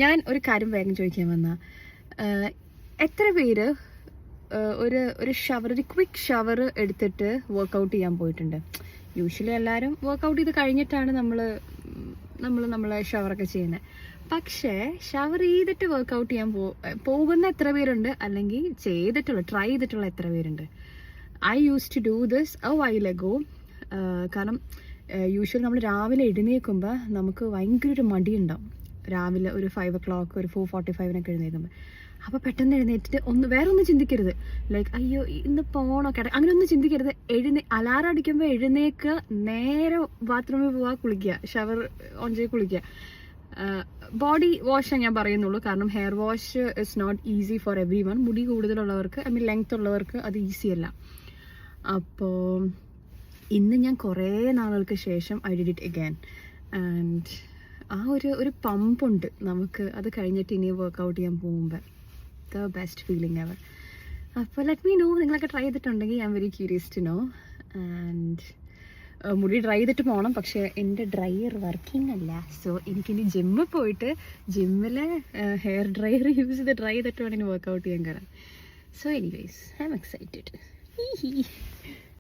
ഞാൻ ഒരു കാര്യം വേഗം ചോദിക്കാൻ വന്ന, എത്ര പേര് ഒരു ഷവർ, ഒരു ക്വിക്ക് ഷവർ എടുത്തിട്ട് വർക്കൗട്ട് ചെയ്യാൻ പോയിട്ടുണ്ട്? യൂഷ്വലി എല്ലാവരും വർക്കൗട്ട് ചെയ്ത് കഴിഞ്ഞിട്ടാണ് നമ്മളെ ഷവറൊക്കെ ചെയ്യുന്നത്. പക്ഷേ ഷവർ ചെയ്തിട്ട് വർക്കൗട്ട് ചെയ്യാൻ പോകുന്ന എത്ര പേരുണ്ട്, അല്ലെങ്കിൽ ട്രൈ ചെയ്തിട്ടുള്ള എത്ര പേരുണ്ട്? I used to do this a while ago. കാരണം യൂഷ്വലി നമ്മൾ രാവിലെ എഴുന്നേൽക്കുമ്പോൾ നമുക്ക് ഭയങ്കര ഒരു മടിയുണ്ടാവും. രാവിലെ ഒരു 5 o'clock, ഒരു 4:45 എഴുന്നേൽക്കുമ്പോൾ. അപ്പോൾ പെട്ടെന്ന് എഴുന്നേറ്റിട്ട് വേറെ ഒന്നും ചിന്തിക്കരുത്. ലൈക്ക് അയ്യോ ഇന്ന് പോകണോ അങ്ങനെ ഒന്നും ചിന്തിക്കരുത്. അലാറം അടിക്കുമ്പോൾ എഴുന്നേക്കുക, നേരെ ബാത്റൂമിൽ പോവുക, കുളിക്കുക, ഷവർ ഓൺ ചെയ്ത് കുളിക്കുക. ബോഡി വാഷ് ഞാൻ പറയുന്നുള്ളൂ, കാരണം hair wash is not easy for everyone. മുടി കൂടുതലുള്ളവർക്ക്, ലെങ്ത് ഉള്ളവർക്ക് അത് ഈസി അല്ല. അപ്പോൾ ഇന്ന് ഞാൻ കുറേ നാളുകൾക്ക് ശേഷം I did it again. And ആ ഒരു പമ്പുണ്ട് നമുക്ക്, അത് കഴിഞ്ഞിട്ട് ഇനി വർക്കൗട്ട് ചെയ്യാൻ പോകുമ്പോൾ ദ ബെസ്റ്റ് ഫീലിംഗ് എവർ. അപ്പോൾ ലെറ്റ് മീ നോ, നിങ്ങളൊക്കെ ട്രൈ ചെയ്തിട്ടുണ്ടെങ്കിൽ I'm very curious to know. And മുടി ഡ്രൈ ചെയ്തിട്ട് പോകണം, പക്ഷേ എൻ്റെ ഡ്രയർ വർക്കിംഗ് അല്ല. സോ എനിക്കിനി ജിമ്മിൽ പോയിട്ട് ജിമ്മിലെ ഹെയർ ഡ്രയർ യൂസ് ചെയ്ത് ഡ്രൈ ചെയ്തിട്ട് വേണം ഇനി വർക്കൗട്ട് ചെയ്യാൻ കയറാൻ. So anyways I M excited.